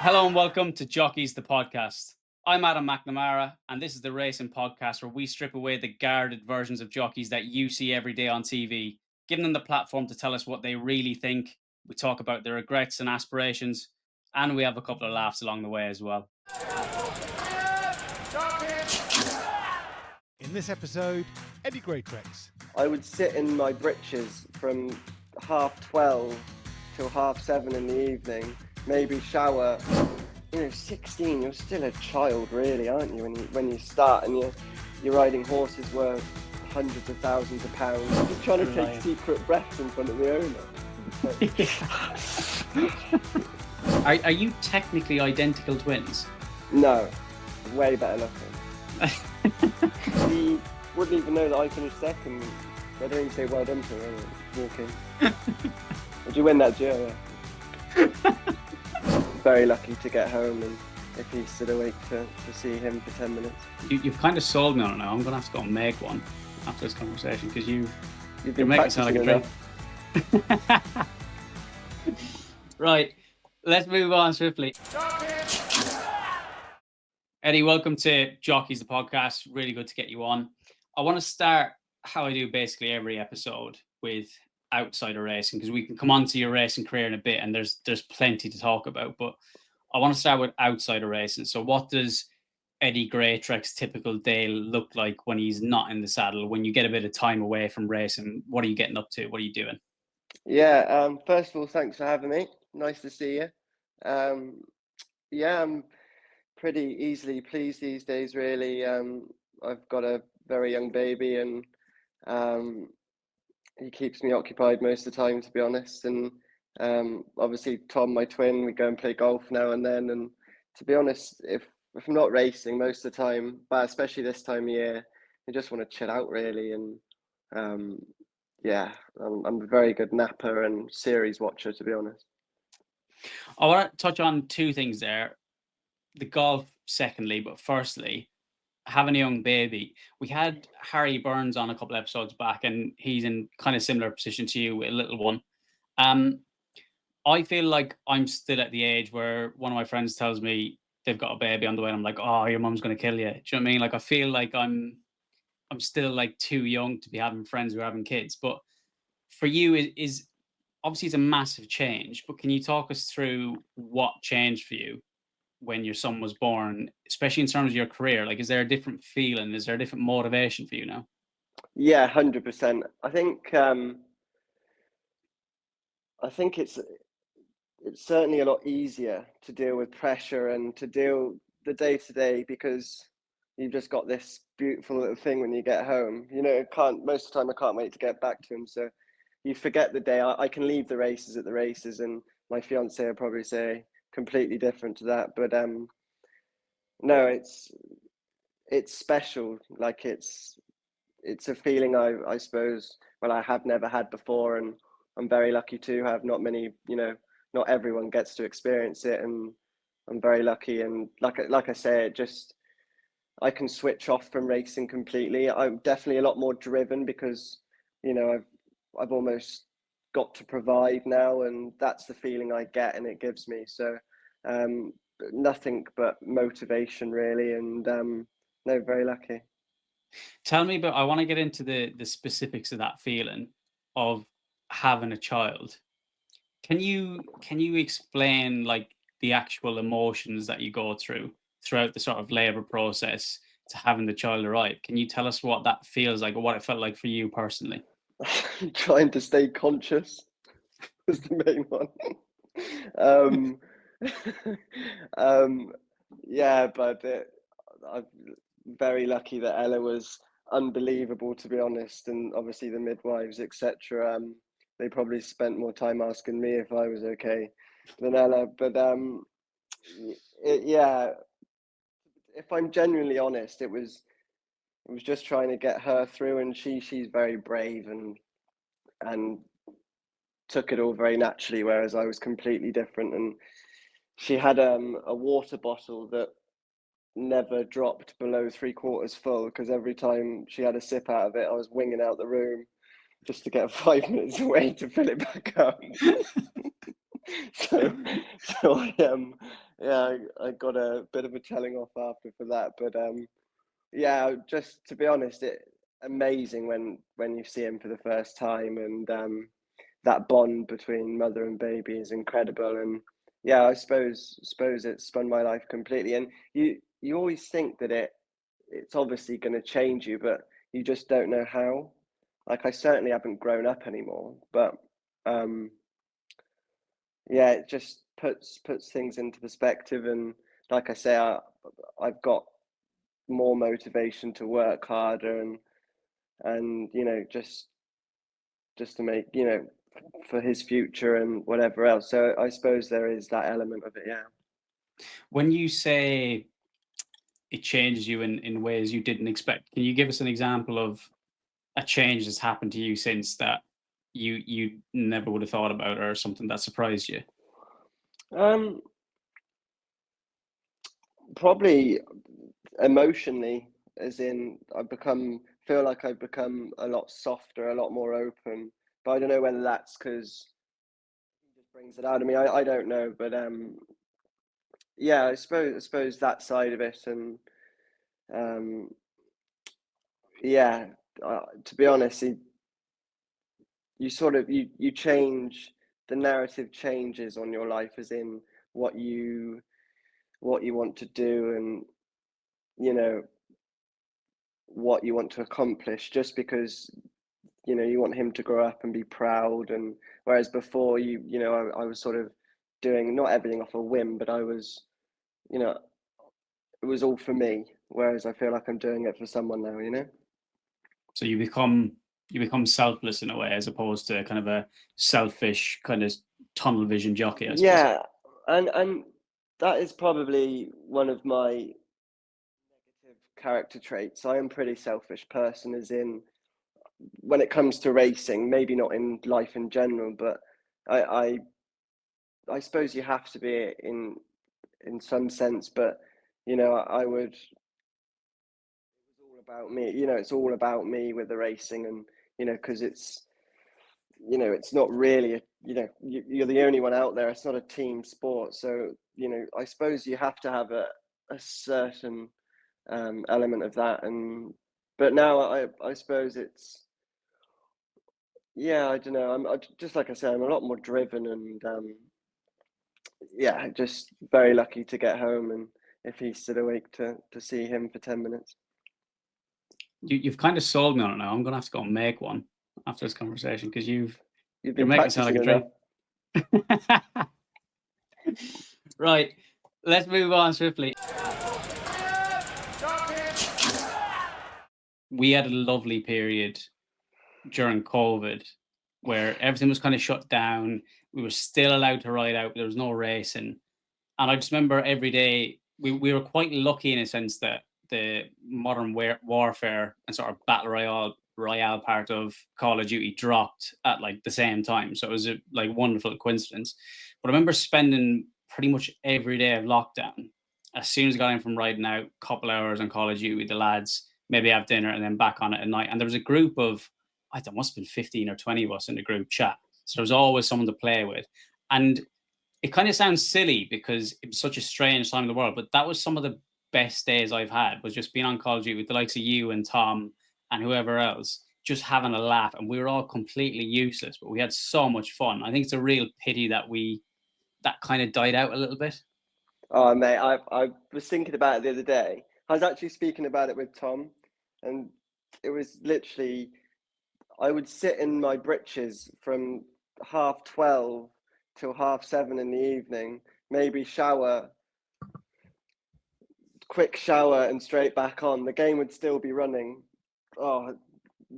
Hello and welcome to Jockeys, the podcast. I'm Adam McNamara, and this is the racing podcast where we strip away the guarded versions of jockeys that you see every day on TV, giving them the platform to tell us what they really think. We talk about their regrets and aspirations, and we have a couple of laughs along the way as well. In this episode, Eddy Greatrex. I would sit in my britches from 12:30 till 7:30 in the evening, maybe shower. 16, you're still a child, really, aren't you? When you start and you're riding horses worth hundreds of thousands of pounds, you're trying to take secret breaths in front of the owner. Are you technically identical twins? No, way better looking. He wouldn't even know that I finished second. I don't even say well done to her walking. Did you win that duel? Yeah. Very lucky to get home, and if he's still awake to see him for 10 minutes. You've kind of sold me on it now. I'm going to have to go and make one after this conversation because you're been making it sound like a dream. Right, let's move on swiftly. Eddy, welcome to Jockeys, the podcast. Really good to get you on. I want to start how I do basically every episode with outsider racing, because we can come on to your racing career in a bit and there's plenty to talk about, but I want to start with outsider racing. So what does Eddy Greatrex's typical day look like when he's not in the saddle, when you get a bit of time away from racing? What are you getting up to? What are you doing? Yeah, first of all, thanks for having me. Nice to see you. I'm pretty easily pleased these days, really. I've got a very young baby, and he keeps me occupied most of the time, to be honest. And obviously Tom, my twin, we go and play golf now and then. And to be honest, if I'm not racing most of the time, but especially this time of year, I just want to chill out, really. And I'm a very good napper and series watcher, to be honest. I want to touch on two things there. The golf, secondly, but firstly, having a young baby. We had Harry Burns on a couple episodes back, and he's in kind of similar position to you with a little one. I feel like I'm still at the age where one of my friends tells me they've got a baby on the way, and I'm like, oh, your mum's going to kill you. Do you know what I mean? Like, I feel like I'm still like too young to be having friends who are having kids. But for you, is obviously it's a massive change. But can you talk us through what changed for you when your son was born, especially in terms of your career? Like, is there a different feeling? Is there a different motivation for you now? Yeah, 100%. I think it's certainly a lot easier to deal with pressure and to deal the day to day, because you've just got this beautiful little thing when you get home. Most of the time I can't wait to get back to him. So you forget the day. I can leave the races at the races, and my fiance will probably say completely different to that. But no, it's special. Like it's a feeling I suppose, well, I have never had before, and I'm very lucky to have. Not many, not everyone gets to experience it, and I'm very lucky. And like I say, I can switch off from racing completely. I'm definitely a lot more driven because, I've almost got to provide now, and that's the feeling I get, and it gives me. So nothing but motivation, really, and no, very lucky. Tell me about, I want to get into the specifics of that feeling of having a child. Can you explain like the actual emotions that you go through throughout the sort of labor process to having the child arrive? Can you tell us what that feels like, or what it felt like for you personally? Trying to stay conscious was the main one. But I'm very lucky that Ella was unbelievable, to be honest, and obviously the midwives, etc. They probably spent more time asking me if I was okay than Ella. But if I'm genuinely honest, it was just trying to get her through, and she's very brave and took it all very naturally, whereas I was completely different. And she had a water bottle that never dropped below 3/4 full, because every time she had a sip out of it, I was winging out the room just to get 5 minutes away to fill it back up. so yeah, I got a bit of a telling off after for that, but yeah, just to be honest, it amazing when you see him for the first time, and that bond between mother and baby is incredible. And yeah, I suppose it spun my life completely. And you always think that it's obviously going to change you, but you just don't know how. Like I certainly haven't grown up anymore, but um, yeah, it just puts things into perspective. And like I say, I've got more motivation to work harder, and just to make, for his future and whatever else. So I suppose there is that element of it, yeah. When you say it changes you in ways you didn't expect, can you give us an example of a change that's happened to you since that you never would have thought about, or something that surprised you? Um, Probably emotionally, as in feel like I've become a lot softer, a lot more open. But I don't know whether that's because he just brings it out of me. I don't know, but yeah, I suppose that side of it. And um, yeah, to be honest, you sort of you change, the narrative changes on your life, as in what you what you want to do, and you know what you want to accomplish, just because you want him to grow up and be proud. And whereas before, I was sort of doing not everything off a whim, but I was, you know it was all for me, whereas I feel like I'm doing it for someone now. So you become selfless in a way, as opposed to kind of a selfish kind of tunnel vision jockey, I suppose. Yeah, and that is probably one of my negative character traits. I am a pretty selfish person, as in when it comes to racing, maybe not in life in general, but I I, I suppose you have to be in some sense. But I would. It's all about me. It's all about me with the racing, and because it's not really you're the only one out there. It's not a team sport, so I suppose you have to have a certain element of that. And but now I suppose it's, yeah, I don't know. Just like I said, I'm a lot more driven, and yeah, just very lucky to get home, and if he's still awake, to see him for 10 minutes. You've kind of sold me on it now. I'm gonna have to go and make one after this conversation, because You've you're been making it sound like practicing a enough. dream. Right, let's move on swiftly. We had a lovely period during COVID where everything was kind of shut down. We were still allowed to ride out, but there was no racing. And I just remember every day we were quite lucky in a sense that the modern warfare and sort of battle royale part of Call of Duty dropped at like the same time. So it was a like wonderful coincidence. But I remember spending pretty much every day of lockdown. As soon as I got in from riding out, couple hours on Call of Duty with the lads, maybe have dinner and then back on it at night. And there was a group of, I think, must have been 15 or 20 of us in the group chat. So there was always someone to play with. And it kind of sounds silly because it was such a strange time in the world, but that was some of the best days I've had, was just being on Call of Duty with the likes of you and Tom and whoever else, just having a laugh. And we were all completely useless, but we had so much fun. I think it's a real pity that that kind of died out a little bit. Oh, mate, I was thinking about it the other day. I was actually speaking about it with Tom, and it was literally, I would sit in my britches from 12:30 till 7:30 in the evening, maybe shower, quick shower, and straight back on. The game would still be running. Oh,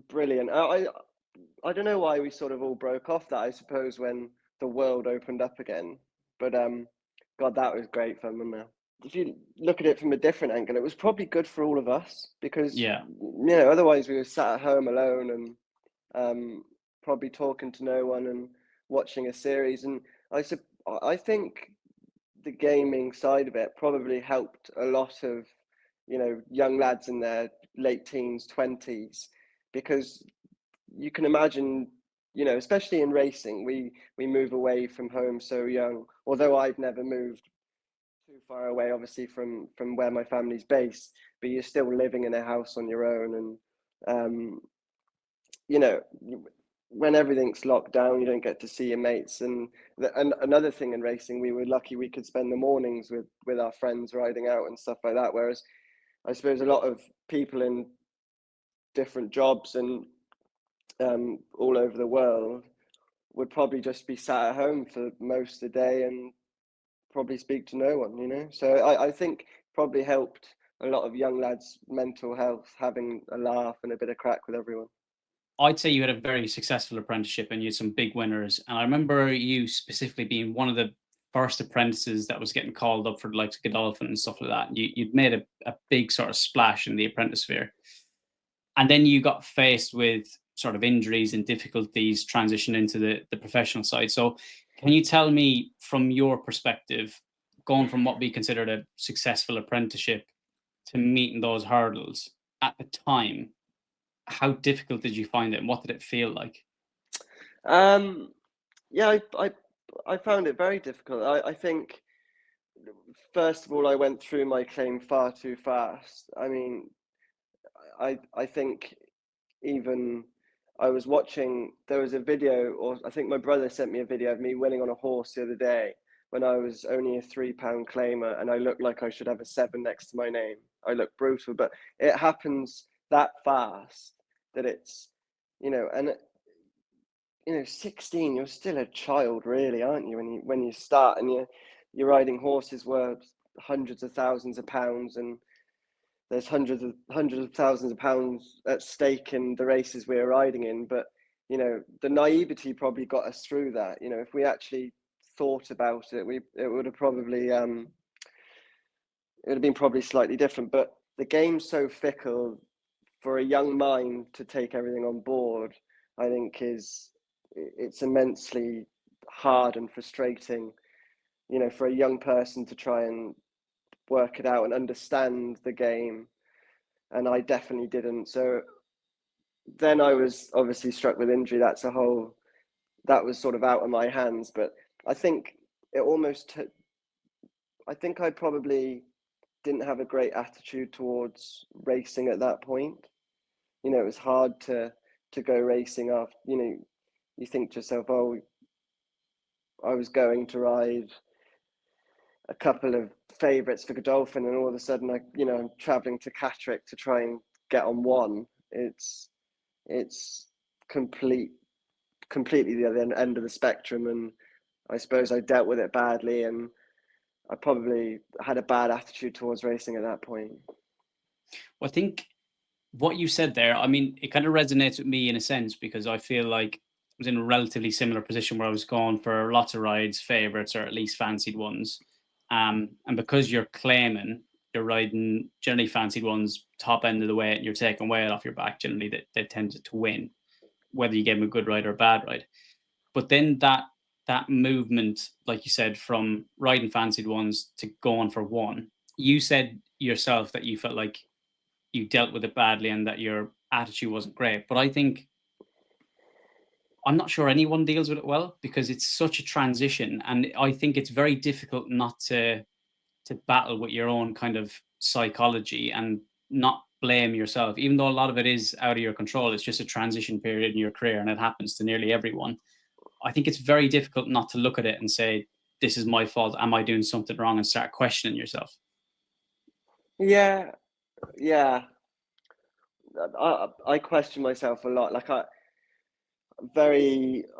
brilliant. I don't know why we sort of all broke off that, I suppose, when the world opened up again. But God, that was great fun, wasn't it? If you look at it from a different angle, it was probably good for all of us, because Yeah. otherwise we were sat at home alone, and probably talking to no one and watching a series. And I think the gaming side of it probably helped a lot of young lads in their late teens, 20s, because you can imagine, especially in racing, we move away from home so young. Although I've never moved too far away, obviously, from where my family's based, but you're still living in a house on your own. And you know, when everything's locked down, you don't get to see your mates. And another thing in racing, we were lucky we could spend the mornings with our friends riding out and stuff like that. Whereas I suppose a lot of people in different jobs and all over the world would probably just be sat at home for most of the day and probably speak to no one, you know. So I think probably helped a lot of young lads' mental health, having a laugh and a bit of crack with everyone. I'd say you had a very successful apprenticeship and you had some big winners. And I remember you specifically being one of the first apprentices that was getting called up for the likes of Godolphin and stuff like that. You'd made a big sort of splash in the apprentice sphere. And then you got faced with sort of injuries and difficulties transition into the professional side. So can you tell me from your perspective, going from what we considered a successful apprenticeship to meeting those hurdles at the time, how difficult did you find it and what did it feel like? Yeah, I found it very difficult. I think, first of all, I went through my claim far too fast. I mean, I think even I was watching, there was a video, or I think my brother sent me a video of me winning on a horse the other day when I was only a £3 claimer and I looked like I should have a 7 next to my name. I look brutal, but it happens that fast that it's, and 16, you're still a child, really, aren't you? When you start and you're riding horses worth hundreds of thousands of pounds, and there's hundreds of thousands of pounds at stake in the races we were riding in. But the naivety probably got us through that. If we actually thought about it, it would have probably it would have been probably slightly different. But the game's so fickle, for a young mind to take everything on board, I think it's immensely hard and frustrating, for a young person to try and work it out and understand the game. And I definitely didn't. So then I was obviously struck with injury. That was sort of out of my hands. But I think it almost, I think I probably didn't have a great attitude towards racing at that point. It was hard to go racing after, you think to yourself, oh, I was going to ride a couple of favourites for Godolphin, and all of a sudden I'm travelling to Catterick to try and get on one. It's completely the other end of the spectrum, and I suppose I dealt with it badly, and I probably had a bad attitude towards racing at that point. Well, I think what you said there, I mean, it kind of resonates with me in a sense because I feel like I was in a relatively similar position where I was going for lots of rides, favourites, or at least fancied ones. And because you're claiming, you're riding generally fancied ones, top end of the weight, and you're taking weight off your back, generally they tended to win, whether you gave them a good ride or a bad ride. But then that movement, like you said, from riding fancied ones to going for one, you said yourself that you felt like you dealt with it badly and that your attitude wasn't great. But I think I'm not sure anyone deals with it well because it's such a transition, and I think it's very difficult not to battle with your own kind of psychology and not blame yourself, even though a lot of it is out of your control. It's just a transition period in your career, and it happens to nearly everyone. I think it's very difficult not to look at it and say, "This is my fault. Am I doing something wrong?" and start questioning yourself. Yeah. I question myself a lot. Like I've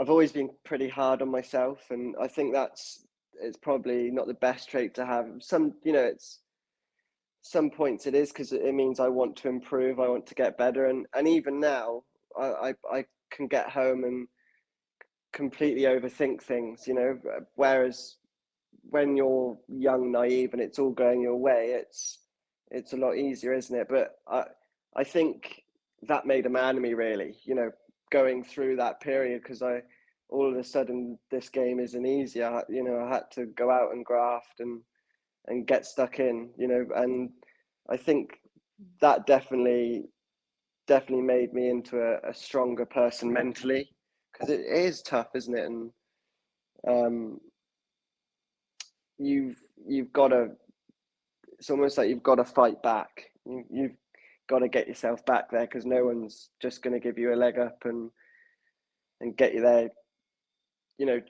always been pretty hard on myself, and I think it's probably not the best trait to have. It's some points it is because it means I want to improve, I want to get better, and even now I can get home and completely overthink things, whereas when you're young, naive, and it's all going your way, it's a lot easier, isn't it? But I think that made a man of me, really, going through that period, because all of a sudden this game isn't easy. I had to go out and graft and get stuck in, and I think that definitely made me into a stronger person mentally, because it is tough, isn't it? And you've got to it's almost like you've got to fight back. You've got to get yourself back there, because no one's just going to give you a leg up and get you there. You know,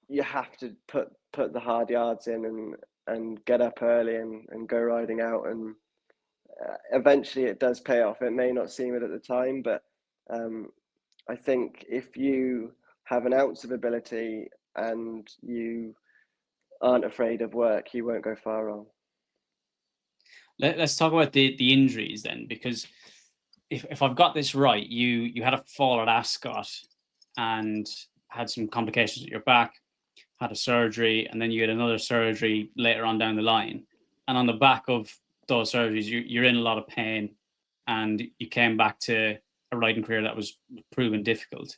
you have to put the hard yards in and get up early and go riding out, and eventually it does pay off. It may not seem it at the time, but I think if you have an ounce of ability and you aren't afraid of work, you won't go far wrong. Let's talk about the injuries then, because if I've got this right, you had a fall at Ascot and had some complications with your back, had a surgery, and then you had another surgery later on down the line. And on the back of those surgeries, you're in a lot of pain, and you came back to a riding career that was proven difficult.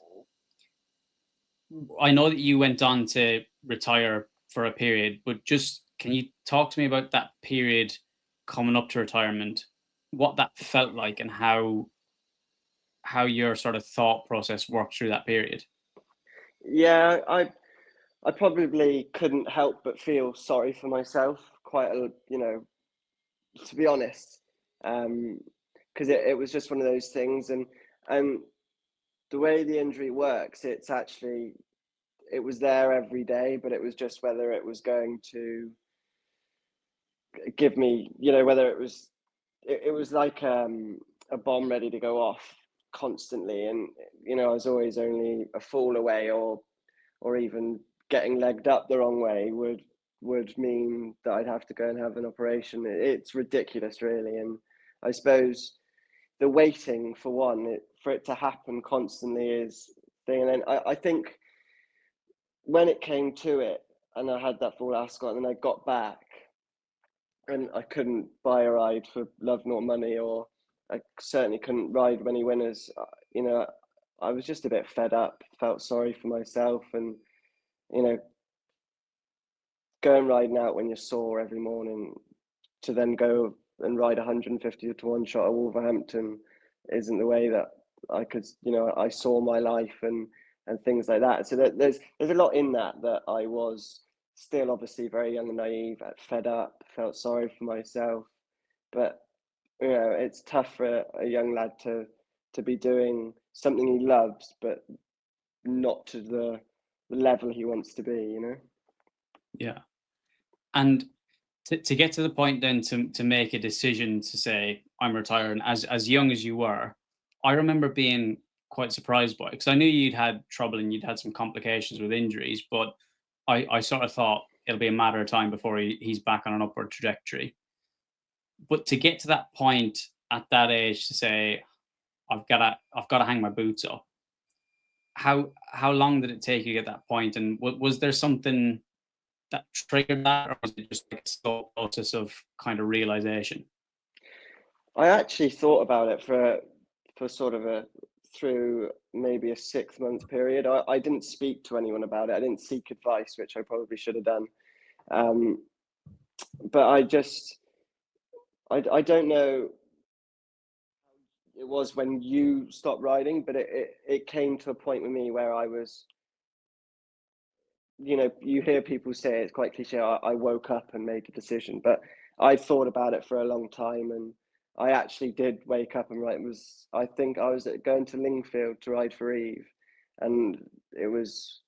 I know that you went on to retire for a period, but just can you talk to me about that period coming up to retirement, what that felt like, and how your sort of thought process worked through that period? Yeah, I probably couldn't help but feel sorry for myself, quite a, to be honest, because it was just one of those things. And the way the injury works, it's actually, it was there every day, but it was just whether it was going to give me, whether it was like a bomb ready to go off constantly. And I was always only a fall away, or even getting legged up the wrong way would mean that I'd have to go and have an operation. It's ridiculous, really. And I suppose the waiting for for it to happen constantly is thing. And then I think when it came to it, and I had that full Ascot, and then I got back, and I couldn't buy a ride for love nor money, or I certainly couldn't ride many winners. I was just a bit fed up, felt sorry for myself, and going riding out when you're sore every morning, to then go and ride 150 to one shot at Wolverhampton isn't the way that I could, I saw my life and things like that. So there's a lot in that I was still obviously very young and naive, fed up, felt sorry for myself. But it's tough for a young lad to be doing something he loves, but not to the level he wants to be. Yeah. And to get to the point then to make a decision to say I'm retiring as young as you were, I remember being quite surprised by it, because I knew you'd had trouble and you'd had some complications with injuries, but I sort of thought it'll be a matter of time before he's back on an upward trajectory. But to get to that point at that age to say I've got to hang my boots up, how long did it take you to get that point, and was there something that triggered that, or was it just like a slow process of kind of realization? I actually thought about it for sort of through maybe a 6 month period. I didn't speak to anyone about it. I didn't seek advice, which I probably should have done. But I don't know. It was when you stopped riding, but it came to a point with me where I was, you hear people say, it's quite cliche, I woke up and made a decision, but I thought about it for a long time, and I actually did wake up and ride. I think I was going to Lingfield to ride for Eve, and I was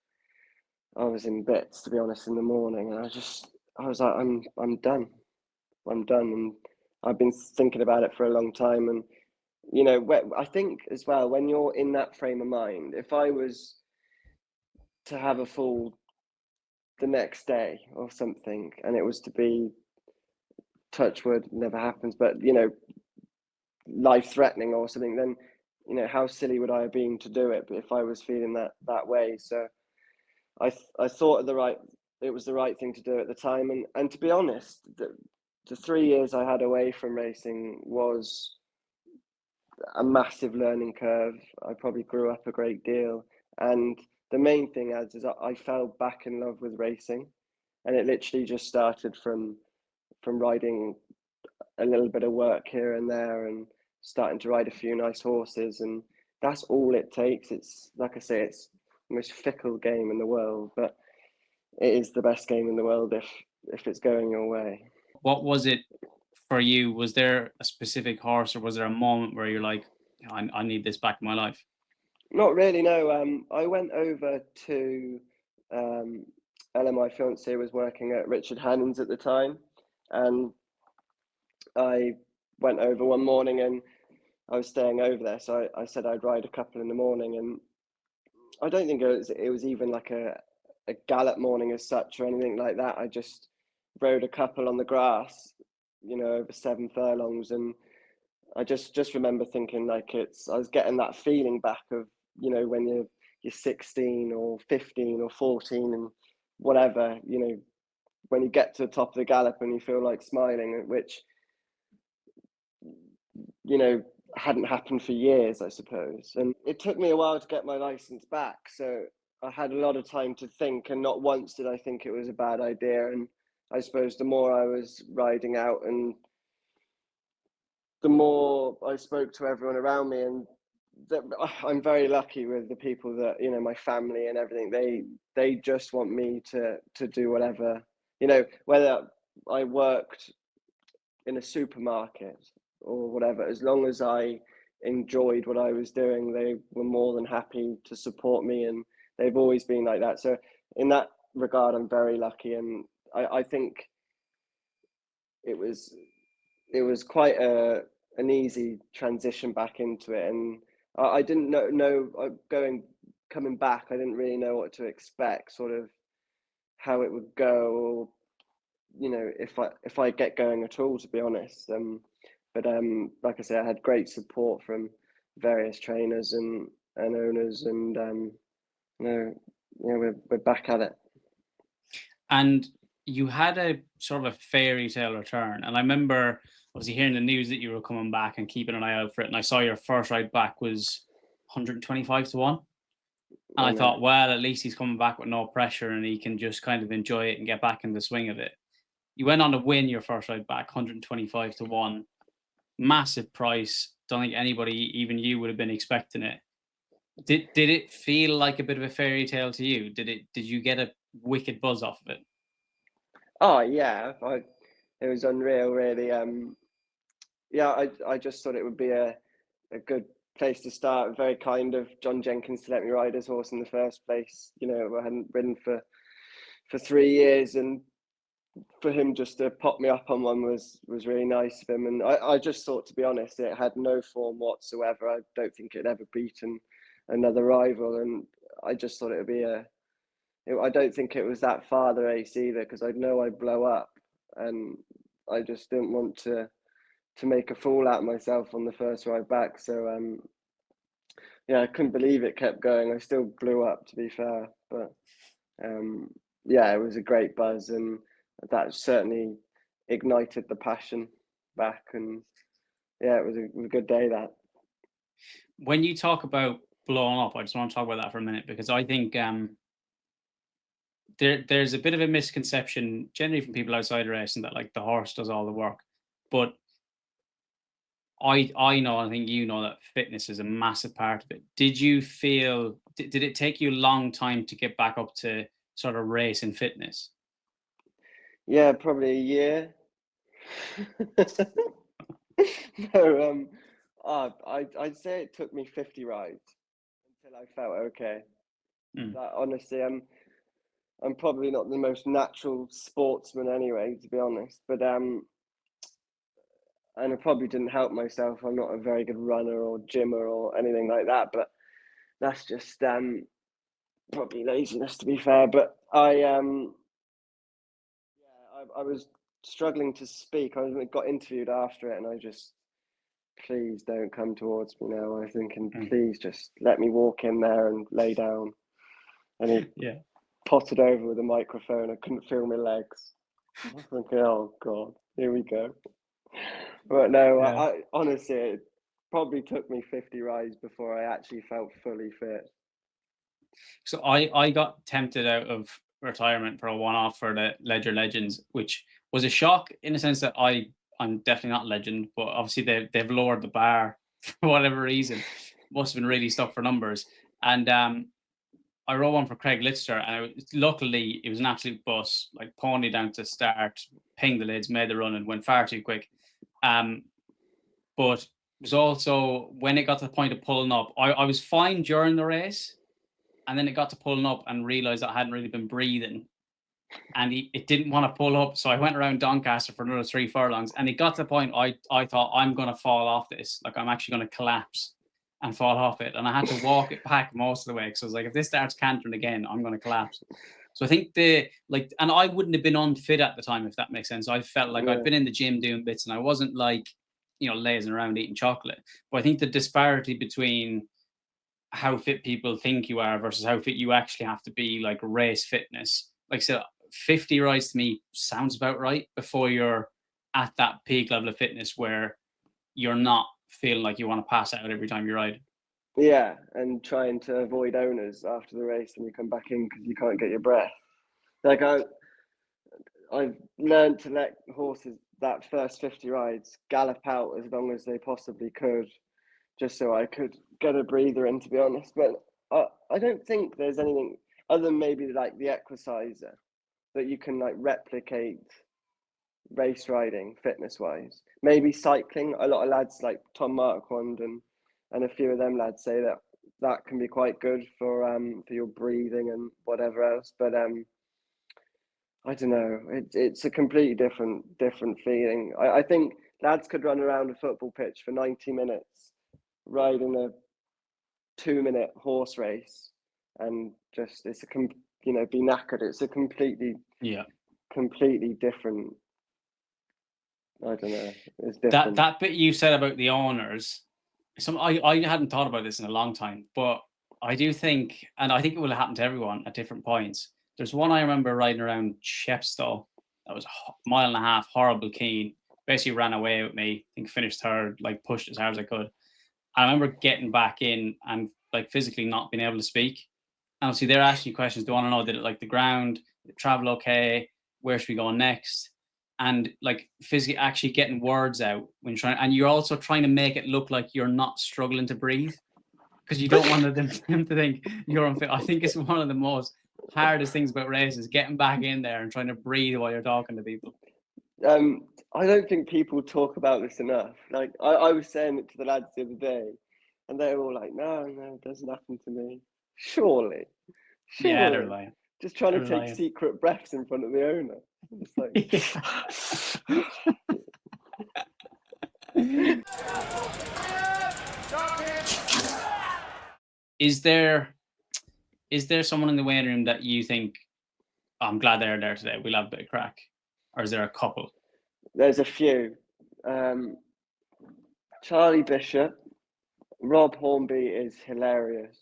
in bits, to be honest, in the morning, and I was like, I'm done. I'm done. And I've been thinking about it for a long time. And, I think as well, when you're in that frame of mind, if I was to have a fall the next day or something, and it was to be, touch wood, never happens, but, life threatening or something, then, how silly would I have been to do it if I was feeling that way? So I thought it was the right thing to do at the time. And to be honest, the 3 years I had away from racing was a massive learning curve. I probably grew up a great deal. And the main thing is I fell back in love with racing. And it literally just started from riding a little bit of work here and there, and starting to ride a few nice horses. And that's all it takes. It's, like I say, it's the most fickle game in the world, but it is the best game in the world if it's going your way. What was it for you? Was there a specific horse, or was there a moment where you're like, I need this back in my life? Not really, no. I went over to Ella, my fiance, was working at Richard Hannon's at the time, and I went over one morning and I was staying over there, so I said I'd ride a couple in the morning, and I don't think it was even like a gallop morning as such or anything like that. I just rode a couple on the grass, over 7 furlongs, and I just remember thinking like I was getting that feeling back of when you're 16 or 15 or 14 and whatever, when you get to the top of the gallop and you feel like smiling, which hadn't happened for years, I suppose. And it took me a while to get my license back, so I had a lot of time to think, and not once did I think it was a bad idea. And I suppose the more I was riding out and the more I spoke to everyone around me, and I'm very lucky with the people that, my family and everything, they just want me to do whatever, whether I worked in a supermarket or whatever, as long as I enjoyed what I was doing, they were more than happy to support me, and they've always been like that. So in that regard, I'm very lucky, and I think it was quite an easy transition back into it, and I didn't know coming back, I didn't really know what to expect, sort of how it would go, or if I get going at all, to be honest. But like I said, I had great support from various trainers and owners, and we're back at it. And you had a sort of a fairy tale return. And I remember obviously hearing the news that you were coming back and keeping an eye out for it. And I saw your first ride back was 125 to 1. And I thought, well, at least he's coming back with no pressure and he can just kind of enjoy it and get back in the swing of it. You went on to win your first ride back, 125 to 1. Massive price. Don't think anybody, even you, would have been expecting it. Did it feel like a bit of a fairy tale to you? Did you get a wicked buzz off of it? Oh yeah, it was unreal, really. Yeah, I just thought it would be a good place to start. Very kind of John Jenkins to let me ride his horse in the first place. I hadn't ridden for 3 years, and for him just to pop me up on one was really nice of him. And I just thought, to be honest, it had no form whatsoever. I don't think it'd ever beaten another rival, and I just thought it would be I don't think it was that far the race either, because I know I'd blow up, and I just didn't want to make a fool out of myself on the first ride back. So yeah, I couldn't believe it kept going. I still blew up, to be fair, but yeah, it was a great buzz, and that certainly ignited the passion back. And yeah, it was a good day, that. When you talk about blowing up, I just want to talk about that for a minute, because I think there's a bit of a misconception generally from people outside racing that like the horse does all the work, but I know, I think you know, that fitness is a massive part of it. Did you feel did it take you a long time to get back up to sort of race and fitness? Yeah, probably a year. No, I'd say it took me 50 rides until I felt okay. That, honestly, I'm probably not the most natural sportsman anyway, to be honest. But and I probably didn't help myself. I'm not a very good runner or gymmer or anything like that. But that's just probably laziness, to be fair. But I was struggling to speak. I got interviewed after it, and I just, please don't come towards me now. I was thinking, please just let me walk in there and lay down. And he potted over with a microphone. I couldn't feel my legs. I was thinking, oh God, here we go. But no, I honestly, it probably took me 50 rides before I actually felt fully fit. So I got tempted out of retirement for a one-off for the Ledger Legends, which was a shock in the sense that I'm definitely not legend, but obviously they've lowered the bar for whatever reason. Must have been really stuck for numbers. And I rode one for Craig Lister, and luckily it was an absolute bus. Like pony down to start, pinged the lids, made the run, and went far too quick. But it was also when it got to the point of pulling up, I was fine during the race, and then it got to pulling up and realized I hadn't really been breathing, and it didn't want to pull up, so I went around Doncaster for another 3 furlongs, and it got to the point I thought I'm going to fall off this, like I'm actually going to collapse and fall off it, and I had to walk it back most of the way because I was like, if this starts cantering again, I'm going to collapse. So I think and I wouldn't have been unfit at the time, if that makes sense. I felt like I'd been in the gym doing bits, and I wasn't like, lazing around eating chocolate. But I think the disparity between how fit people think you are versus how fit you actually have to be, like race fitness, like I said, 50 rides to me sounds about right before you're at that peak level of fitness where you're not feeling like you want to pass out every time you ride. Yeah, and trying to avoid owners after the race when you come back in because you can't get your breath. Like I've learned to let horses that first 50 rides gallop out as long as they possibly could, just so I could get a breather in, to be honest. But I don't think there's anything other than maybe like the equicizer that you can like replicate race riding fitness wise. Maybe cycling. A lot of lads like Tom Marquand and a few of them lads say that can be quite good for your breathing and whatever else. But I don't know. It's a completely different feeling. I think lads could run around a football pitch for 90 minutes riding a 2-minute horse race and just be knackered. It's a completely different. I don't know. It's different. That bit you said about the owners, I hadn't thought about this in a long time, but I do think, and I think it will happen to everyone at different points. There's one I remember riding around Chepstow that was a mile and a half, horrible keen. Basically ran away with me. I think finished third, like pushed as hard as I could. I remember getting back in and like physically not being able to speak. And obviously they're asking you questions. They want to know, did it like the ground? Did it travel okay? Where should we go next? And like physically actually getting words out when you're trying, and you're also trying to make it look like you're not struggling to breathe because you don't want them to think you're unfit. I think it's one of the most hardest things about races, getting back in there and trying to breathe while you're talking to people. I don't think people talk about this enough. Like I was saying it to the lads the other day, and they were all like, "No, it doesn't happen to me." Surely. Yeah, they're lying. Just trying to take secret breaths in front of the owner. It's like. Is there someone in the waiting room that you think, oh, I'm glad they're there today, we'll have a bit of crack? Or is there a couple? There's a few. Charlie Bishop, Rob Hornby is hilarious.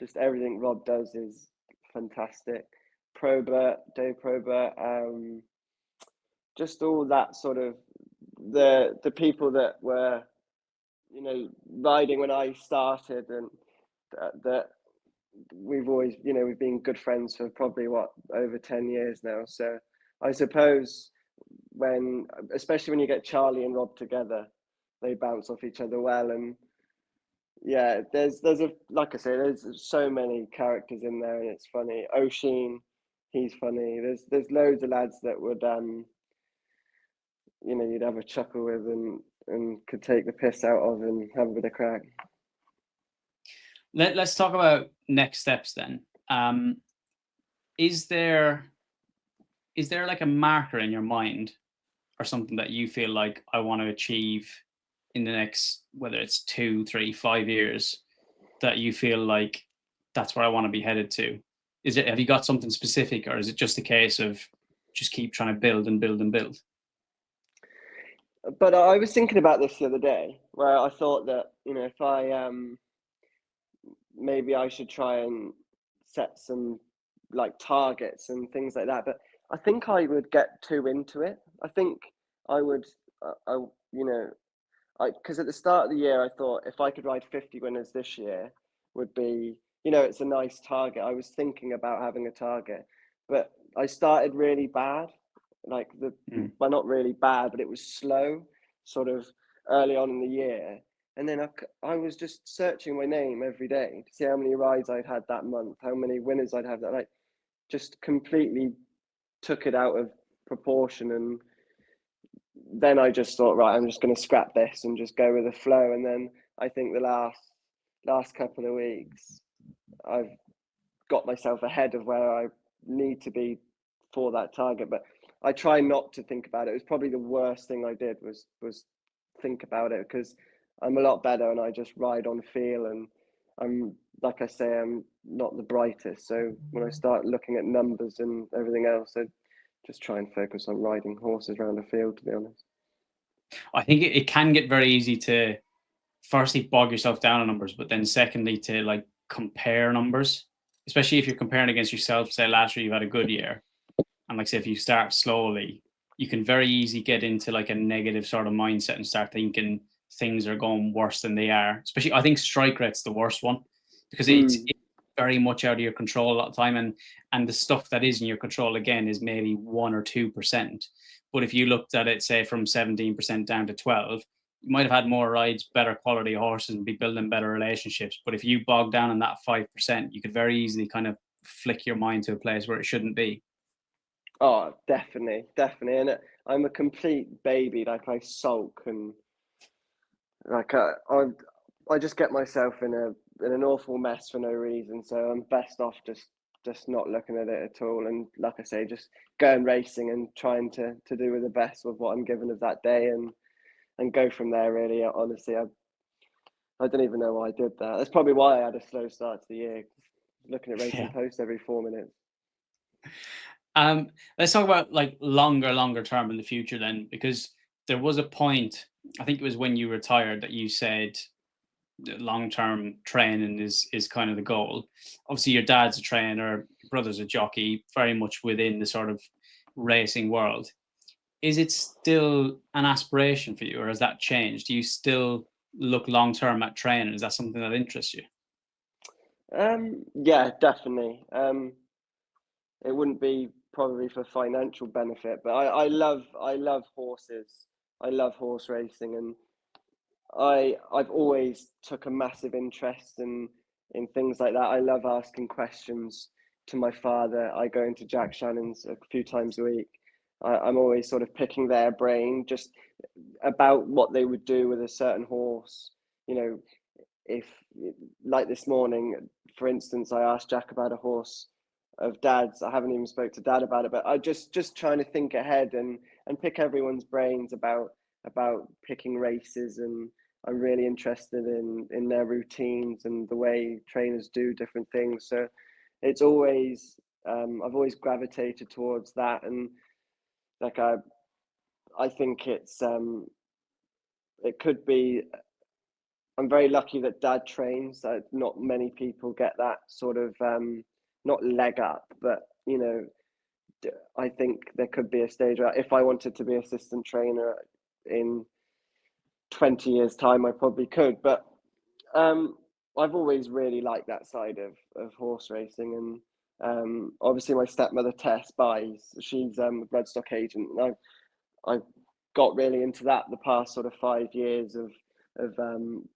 Just everything Rob does is fantastic. Probert, Dave Probert, just all that sort of the people that were, riding when I started, and that we've always, we've been good friends for probably over 10 years now. So I suppose especially when you get Charlie and Rob together, they bounce off each other well. And yeah, there's like I say, there's so many characters in there, and it's funny. O'Sheen, he's funny. There's loads of lads that would you'd have a chuckle with and could take the piss out of and have a bit of crack. Let's talk about next steps then. Is there like a marker in your mind or something that you feel like I want to achieve in the next, whether it's 2, 3, 5 years, that you feel like that's where I want to be headed to? Have you got something specific, or is it just a case of just keep trying to build and build and build? But I was thinking about this the other day, where I thought that, if I maybe I should try and set some like targets and things like that. But I think I would get too into it. I think I would, because at the start of the year, I thought if I could ride 50 winners this year would be, it's a nice target. I was thinking about having a target, but I started really bad. Like well, not really bad, but it was slow, sort of early on in the year. And then I was just searching my name every day to see how many rides I'd had that month, how many winners I'd have that, like, just completely took it out of proportion. And then I just thought, right, I'm just going to scrap this and just go with the flow. And then I think the last couple of weeks, I've got myself ahead of where I need to be for that target. But I try not to think about it. It was probably the worst thing I did was think about it, because I'm a lot better and I just ride on feel. And I'm, like I say, I'm not the brightest. So when I start looking at numbers and everything else, I just try and focus on riding horses around the field, to be honest. I think it can get very easy to firstly bog yourself down on numbers, but then secondly to like compare numbers, especially if you're comparing against yourself. Say last year you've had a good year, and like say if you start slowly, you can very easily get into like a negative sort of mindset and start thinking things are going worse than they are. Especially, I think strike rate's the worst one, because it's very much out of your control a lot of time, and the stuff that is in your control again is maybe 1 or 2%. But if you looked at it, say from 17% down to 12, you might have had more rides, better quality horses, and be building better relationships. But if you bog down on that 5%, you could very easily kind of flick your mind to a place where it shouldn't be. Oh, definitely, definitely. And I'm a complete baby. Like, I sulk, and like I just get myself in an awful mess for no reason. So I'm best off just not looking at it at all. And like I say, just going racing and trying to do with the best with what I'm given of that day, and go from there. Really, honestly, I don't even know why I did that. That's probably why I had a slow start to the year, looking at Racing Yeah. Post every 4 minutes. Let's talk about like longer term in the future then, because there was a point, I think it was when you retired, that you said long term training is kind of the goal. Obviously, your dad's a trainer, your brother's a jockey, very much within the sort of racing world. Is it still an aspiration for you, or has that changed? Do you still look long term at training? Is that something that interests you? Yeah, definitely. It wouldn't be probably for financial benefit, but I love horses. I love horse racing, and I've always took a massive interest in things like that. I love asking questions to my father. I go into Jack Shannon's a few times a week. I'm always sort of picking their brain just about what they would do with a certain horse. You know, if, like this morning, for instance, I asked Jack about a horse of Dad's. I haven't even spoke to Dad about it, but I just trying to think ahead and pick everyone's brains about picking races. And I'm really interested in their routines and the way trainers do different things. So it's always I've always gravitated towards that. And like I think it could be. I'm very lucky that Dad trains. Not many people get that sort of not leg up, but I think there could be a stage where, if I wanted to be assistant trainer in 20 years' time, I probably could. But I've always really liked that side of horse racing. And obviously my stepmother Tess buys. She's a bloodstock agent, and I've got really into that the past sort of 5 years of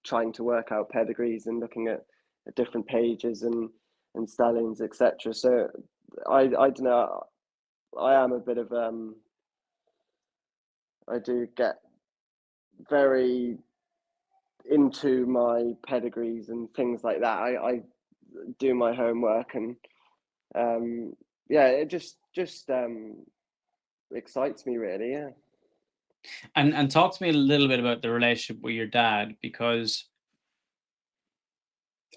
trying to work out pedigrees and looking at different pages and stallions, etc. So I don't know. I am a bit of I do get very into my pedigrees and things like that. I do my homework, and yeah, it just excites me, really. Yeah. And talk to me a little bit about the relationship with your dad, because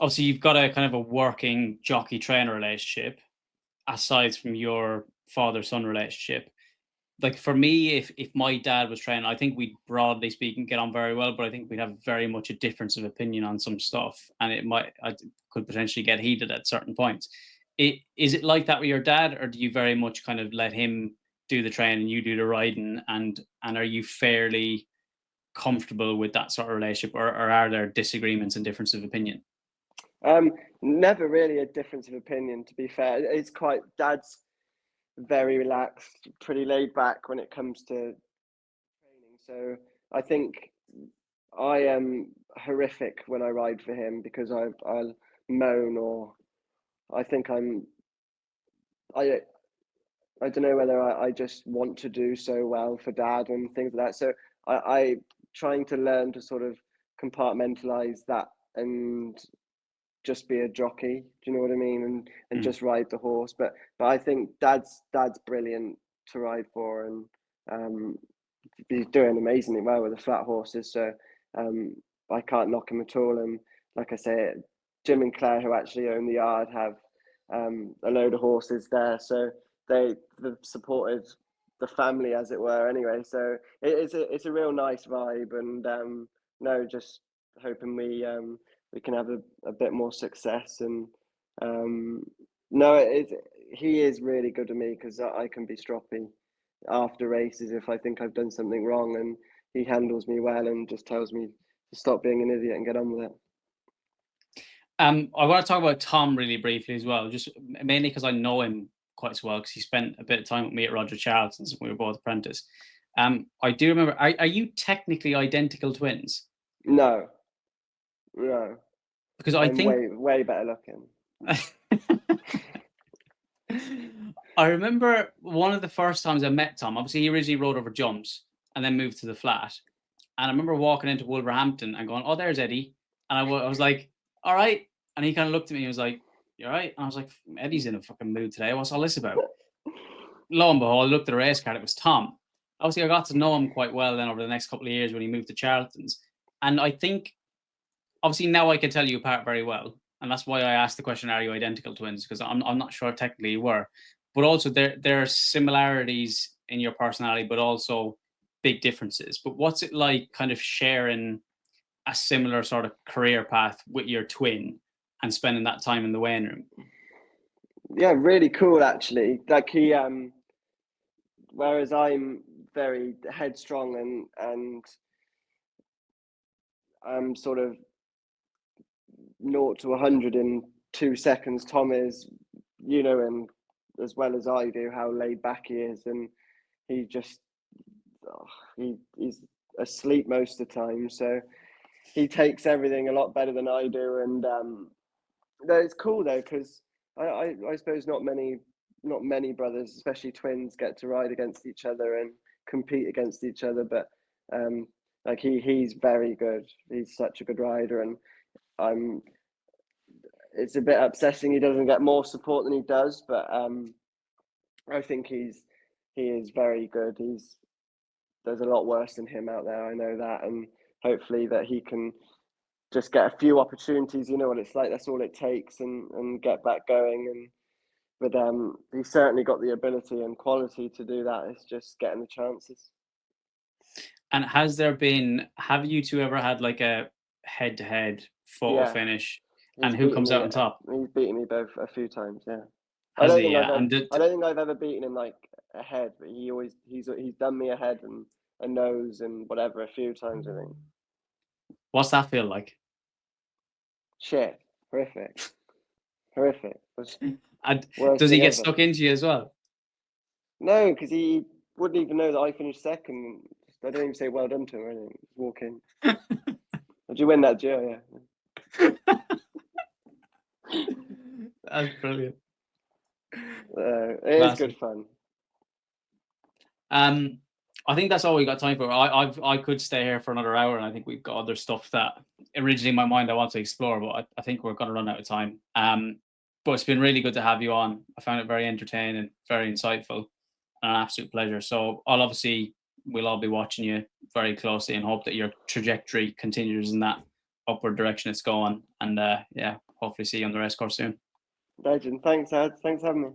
obviously you've got a kind of a working jockey trainer relationship aside from your father son relationship. Like for me, if my dad was training, I think we'd broadly speaking get on very well, but I think we'd have very much a difference of opinion on some stuff, and I could potentially get heated at certain points. Is it like that with your dad, or do you very much kind of let him do the training, you do the riding, and are you fairly comfortable with that sort of relationship, or are there disagreements and difference of opinion? Never really a difference of opinion, to be fair. It's quite, Dad's very relaxed, pretty laid back when it comes to training. So I think I am horrific when I ride for him because I'll moan, or I think I I don't know whether I just want to do so well for dad and things like that. So I trying to learn to sort of compartmentalize that and just be a jockey. Do you know what I mean? And just ride the horse. But I think dad's brilliant to ride for, and he's doing amazingly well with the flat horses. So I can't knock him at all. And like I say, Jim and Claire, who actually own the yard, have a load of horses there. So they've supported the family, as it were. Anyway, so it's a real nice vibe, and no, just hoping we can have a bit more success. And no, he is really good to me because I can be stroppy after races if I think I've done something wrong, and he handles me well and just tells me to stop being an idiot and get on with it. I want to talk about Tom really briefly as well, just mainly because I know him quite so well because he spent a bit of time with me at Roger Charlton's when we were both apprentice. I do remember. Are you technically identical twins? No, because I think way better looking. I remember one of the first times I met Tom. Obviously, he originally rode over jumps and then moved to the flat. And I remember walking into Wolverhampton and going, "Oh, there's Eddie," and I was like, "All right." And he kind of looked at me and was like, "You all right?" And I was like, "Eddie's in a fucking mood today. What's all this about?" Lo and behold, I looked at the race card. It was Tom. Obviously, I got to know him quite well then over the next couple of years when he moved to Charlton's. And I think, obviously, now I can tell you apart very well. And that's why I asked the question, are you identical twins? Because I'm not sure technically you were. But also, there are similarities in your personality, but also big differences. But what's it like kind of sharing a similar sort of career path with your twin and spending that time in the weighing room? Yeah, really cool actually. Like he whereas I'm very headstrong and I'm sort of 0 to 100 in 2 seconds. Tom is, you know him as well as I do, how laid back he is, and he just he's asleep most of the time, so he takes everything a lot better than I do. And it's cool though, because I suppose not many brothers, especially twins, get to ride against each other and compete against each other. But like he's very good. He's such a good rider, and it's a bit upsetting he doesn't get more support than he does. But I think he is very good. There's a lot worse than him out there. I know that, and hopefully that he can just get a few opportunities. You know what it's like. That's all it takes, and get back going. And but he's certainly got the ability and quality to do that. It's just getting the chances. And have you two ever had like a head-to-head photo finish, and who comes out on top? He's beaten me both a few times. Yeah, I don't think I've ever beaten him like a head, but he's done me a head and a nose and whatever a few times. I think. What's that feel like? Shit, horrific. And does he get stuck into you as well? No, because he wouldn't even know that I finished second. I don't even say well done to him or anything. Just walk in. Did you win that, Joe? Yeah. That's brilliant. It is good fun. I think that's all we got time for. I could stay here for another hour, and I think we've got other stuff that originally in my mind I want to explore, but I think we're going to run out of time. But it's been really good to have you on. I found it very entertaining, very insightful, and an absolute pleasure. So we'll all be watching you very closely and hope that your trajectory continues in that upward direction it's going. And hopefully see you on the race course soon. Legend. Thanks, Ed. Thanks for having me.